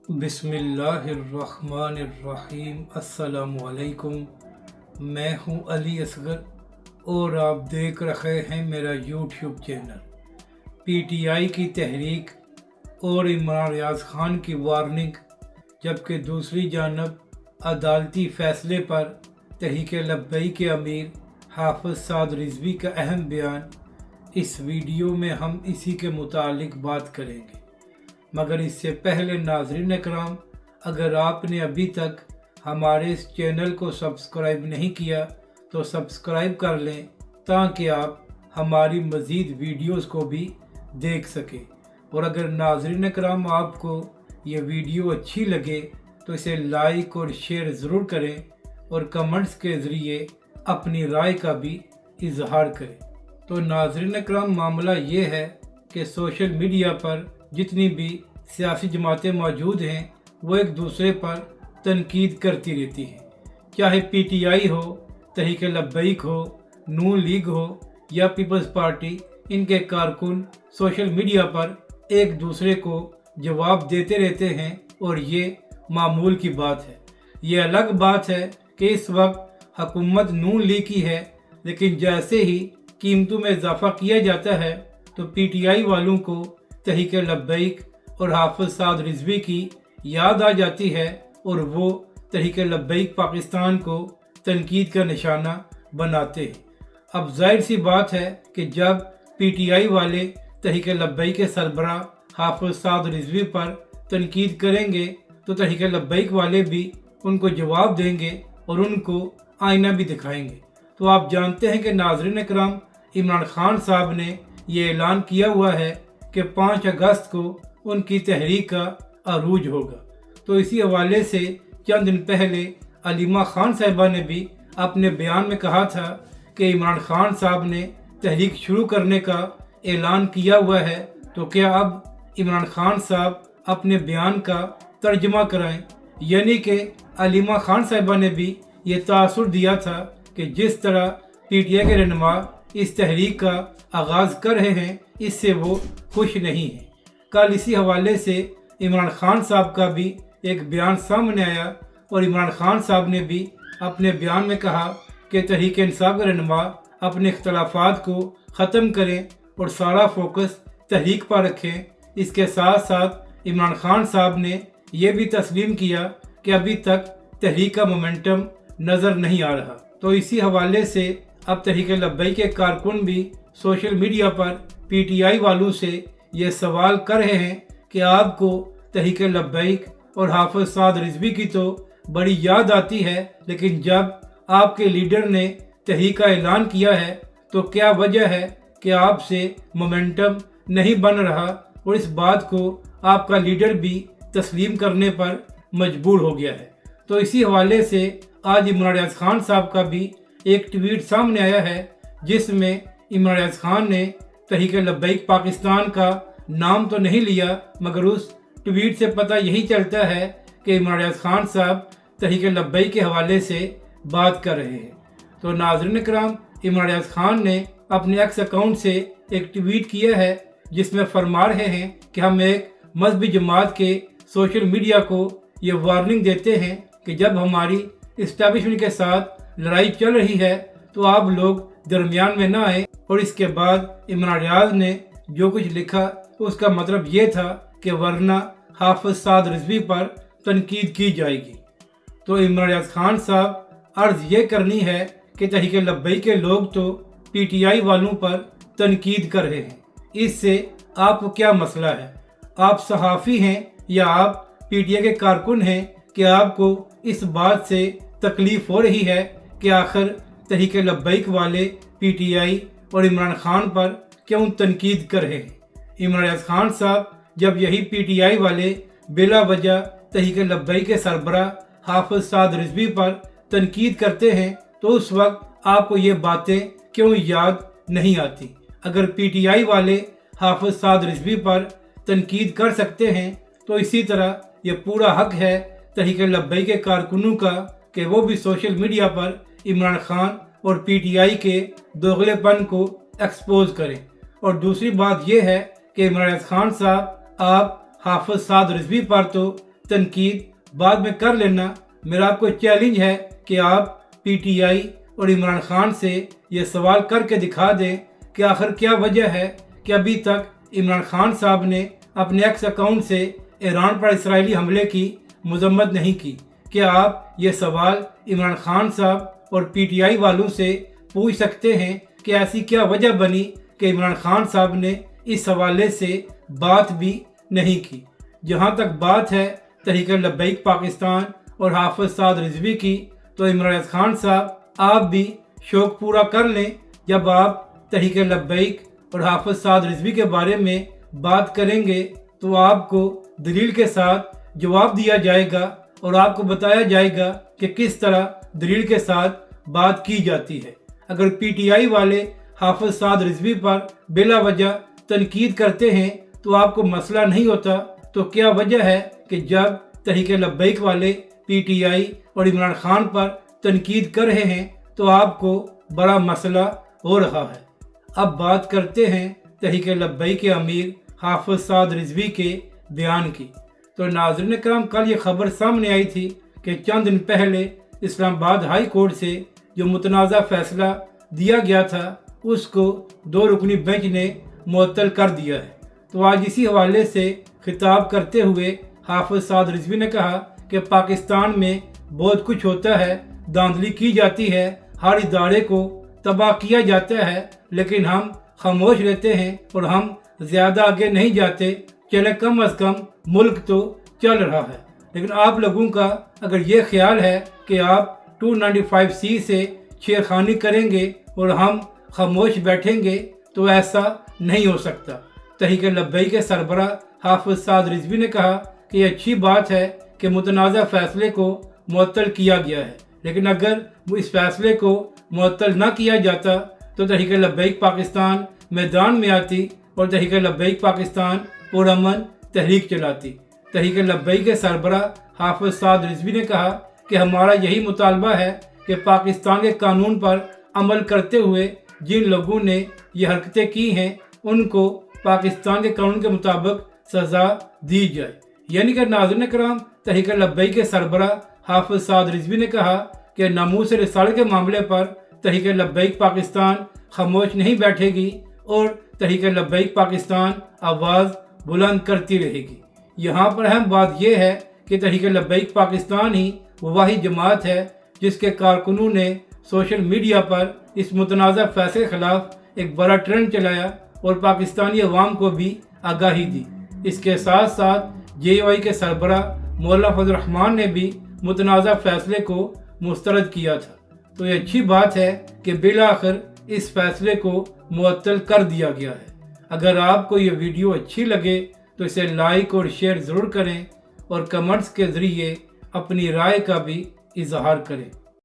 बिस्मिल्लाहिर्रहमानिर्रहीम। अस्सलामुअलैकुम। मैं हूं अली असगर और आप देख रहे हैं मेरा यूट्यूब चैनल। पीटीआई की तहरीक और इमरान रियाज खान की वार्निंग, जबकि दूसरी जानब अदालती फैसले पर तहरीक लब्बैक के अमीर हाफिज साद रिजवी का अहम बयान। इस वीडियो में हम इसी के मुतालिक बात करेंगे, मगर इससे पहले नाज़रीन इकराम, अगर आपने अभी तक हमारे इस चैनल को सब्सक्राइब नहीं किया तो सब्सक्राइब कर लें ताकि आप हमारी मज़ीद वीडियोस को भी देख सकें। और अगर नाज़रीन इकराम आपको ये वीडियो अच्छी लगे तो इसे लाइक और शेयर ज़रूर करें और कमेंट्स के ज़रिए अपनी राय का भी इजहार करें। तो नाज़रीन इकराम, मामला ये है कि सोशल मीडिया पर जितनी भी सियासी जमातें मौजूद हैं वो एक दूसरे पर तनकीद करती रहती हैं, चाहे पीटीआई हो, तहरीक लब्बैक हो, नून लीग हो या पीपल्स पार्टी। इनके कारकुन सोशल मीडिया पर एक दूसरे को जवाब देते रहते हैं और ये मामूल की बात है। ये अलग बात है कि इस वक्त हुकूमत नून लीग की है, लेकिन जैसे ही कीमतों में इजाफा किया जाता है तो पीटीआई वालों को तहरीक लब्बैक और हाफिज साद रिजवी की याद आ जाती है और वो तहरीक लब्बैक पाकिस्तान को तनकीद का निशाना बनाते हैं। अब जाहिर सी बात है कि जब पीटीआई वाले तहरीक लब्बैक के सरबराह हाफिज साद रिजवी पर तनकीद करेंगे तो तहरीक लब्बैक वाले भी उनको जवाब देंगे और उनको आईना भी दिखाएंगे। तो आप जानते हैं कि नाज़रीन इकराम, इमरान खान साहब ने ये ऐलान किया हुआ है कि 5 अगस्त को उनकी तहरीक का अरूज होगा। तो इसी हवाले से चंद दिन पहले अलीमा खान साहिबा ने भी अपने बयान में कहा था कि इमरान खान साहब ने तहरीक शुरू करने का ऐलान किया हुआ है, तो क्या अब इमरान खान साहब अपने बयान का तर्जमा कराएं। यानी कि अलीमा खान साहिबा ने भी ये तासुर दिया था कि जिस तरह पीटीआई के रहनुमा इस तहरीक का आगाज़ कर रहे हैं, इससे वो खुश नहीं हैं। कल इसी हवाले से इमरान खान साहब का भी एक बयान सामने आया और इमरान खान साहब ने भी अपने बयान में कहा कि तहरीक इंसाफ के रहनुमा अपने इख्तलाफात को ख़त्म करें और सारा फोकस तहरीक पर रखें। इसके साथ साथ इमरान खान साहब ने यह भी तस्लीम किया कि अभी तक तहरीक का मोमेंटम नज़र नहीं आ रहा। तो इसी हवाले से अब तहरीक लब्बैक के कारकुन भी सोशल मीडिया पर पीटीआई वालों से ये सवाल कर रहे हैं कि आपको तहरीक लब्बैक और हाफिज साद रिजवी की तो बड़ी याद आती है, लेकिन जब आपके लीडर ने तहरीक का ऐलान किया है तो क्या वजह है कि आपसे मोमेंटम नहीं बन रहा। और इस बात को आपका लीडर भी तस्लीम करने पर मजबूर हो गया है। तो इसी हवाले से आज इमरान रियाज खान साहब का भी एक ट्वीट सामने आया है, जिसमें इमरान रियाज खान ने तहरीक लब्बैक पाकिस्तान का नाम तो नहीं लिया, मगर उस ट्वीट से पता यही चलता है कि इमरान रियाज खान साहब तहरीक लब्बैक के हवाले से बात कर रहे हैं। तो नाज़रीन इकराम, इमरान रियाज खान ने अपने एक्स अकाउंट से एक ट्वीट किया है जिसमें फरमा रहे हैं कि हम एक मजहबी जमात के सोशल मीडिया को ये वार्निंग देते हैं कि जब हमारी इस्टेब्लिशमेंट के साथ लड़ाई चल रही है तो आप लोग दरमियान में ना आए। और इसके बाद इमरान रियाज ने जो कुछ लिखा उसका मतलब ये था कि वरना हाफिज साद रिजवी पर तनकीद की जाएगी। तो इमरान रियाज खान साहब, अर्ज ये करनी है कि तहरीक लब्बैक के लोग तो पीटीआई वालों पर तनकीद कर रहे हैं, इससे आपको क्या मसला है? आप सहाफ़ी हैं या आप पीटीआई के कारकुन हैं कि आपको इस बात से तकलीफ़ हो रही है कि आखिर तहरीक लब्बैक वाले पीटीआई और इमरान खान पर क्यों तनकीद कर रहे हैं? इमरान रियाज खान साहब, जब यही पीटीआई वाले बिला वजह तहरीक लब्बैक के सरबराह हाफिज साद रिजवी पर तनकीद करते हैं तो उस वक्त आपको ये बातें क्यों याद नहीं आती? अगर पीटीआई वाले हाफिज साद रिजवी पर तनकीद कर सकते हैं तो इसी तरह ये पूरा हक है तहरीक लब्बैक के कारकुनों का कि वो भी सोशल मीडिया पर इमरान खान और पीटीआई के दोगलेपन को एक्सपोज करें। और दूसरी बात यह है कि इमरान खान साहब, आप हाफिज साद रिजवी पर तो तनकीद बाद में कर लेना। मेरा आपको चैलेंज है कि आप PTI और इमरान खान से ये सवाल करके दिखा दें कि आखिर क्या वजह है कि अभी तक इमरान खान साहब ने अपने एक्स अकाउंट से ईरान पर इसराइली हमले की मजम्मत नहीं की। क्या आप ये सवाल इमरान खान साहब और PTI वालों से पूछ सकते हैं कि ऐसी क्या वजह बनी कि इमरान खान साहब ने इस हवाले से बात भी नहीं की। जहाँ तक बात है तहरीक लब्बैक पाकिस्तान और हाफिज साद रिजवी की, तो इमरान खान साहब आप भी शौक़ पूरा कर लें। जब आप तहरीक लब्बैक और हाफिज साद रिजवी के बारे में बात करेंगे तो आपको दलील के साथ जवाब दिया जाएगा और आपको बताया जाएगा कि किस तरह दलील के साथ बात की जाती है। अगर PTI वाले हाफिज साद रिजवी पर बिला वजह तनकीद करते हैं तो आपको मसला नहीं होता, तो क्या वजह है कि जब तहरीक लब्बैक वाले PTI और इमरान खान पर तनकीद कर रहे हैं तो आपको बड़ा मसला हो रहा है। अब बात करते हैं तहरीक लब्बैक के अमीर हाफिज साद रिजवी के बयान की। तो नाज़रीन करम, कल ये खबर सामने आई थी कि चंद दिन पहले इस्लामाबाद हाई कोर्ट से जो मुतनाज़ा फैसला दिया गया था उसको 2 रुकनी बेंच ने मुअत्तल कर दिया है। तो आज इसी हवाले से खिताब करते हुए हाफिज साद रिजवी ने कहा कि पाकिस्तान में बहुत कुछ होता है, धांधली की जाती है, हर इदारे को तबाह किया जाता है, लेकिन हम खामोश रहते हैं और हम ज़्यादा आगे नहीं जाते। चले कम अज़ कम मुल्क तो चल रहा है। लेकिन आप लोगों का अगर ये ख्याल है कि आप 295C से छेड़खानी करेंगे और हम खामोश बैठेंगे तो ऐसा नहीं हो सकता। तहरीक लब्बैक के सरबराह हाफिज साद रिजवी ने कहा कि ये अच्छी बात है कि मुतनाज़ा फैसले को मुअत्तल किया गया है, लेकिन अगर वो इस फैसले को मुअत्तल न किया जाता तो तहरीक लब्बैक पाकिस्तान मैदान में आती और तहरीक लब्बैक पाकिस्तान पुरअमन तहरीक चलाती। तहरीक लब्बैक के सरबराह हाफिज साद रिजवी ने कहा कि हमारा यही मुतालबा है कि पाकिस्तान के कानून पर अमल करते हुए जिन लोगों ने ये हरकतें की हैं उनको पाकिस्तान के कानून के मुताबिक सज़ा दी जाए। यानी कि नाज़रीन करम, तहरीक लब्बैक के सरबराह हाफिज साद रिजवी ने कहा कि नामूस रिसालत के मामले पर तहरीक लब्बैक पाकिस्तान खामोश नहीं बैठेगी और तहरीक लब्बैक पाकिस्तान आवाज़ बुलंद करती रहेगी। यहाँ पर अहम बात यह है कि तहरीक लब्बैक पाकिस्तान ही वो वाहिद जमात है जिसके कारकुनों ने सोशल मीडिया पर इस मुतनाज़ा फैसले के खिलाफ एक बड़ा ट्रेंड चलाया और पाकिस्तानी अवाम को भी आगाही दी। इसके साथ साथ JOI के सरबराह मौलाना फजल रहमान ने भी मुतनाज़ा फैसले को मुस्तरद किया था। तो ये अच्छी बात है कि बिलाखिर इस फैसले को मुअत्तल कर दिया गया है। अगर आपको ये वीडियो अच्छी लगे तो इसे लाइक और शेयर ज़रूर करें और कमेंट्स के ज़रिए अपनी राय का भी इजहार करें।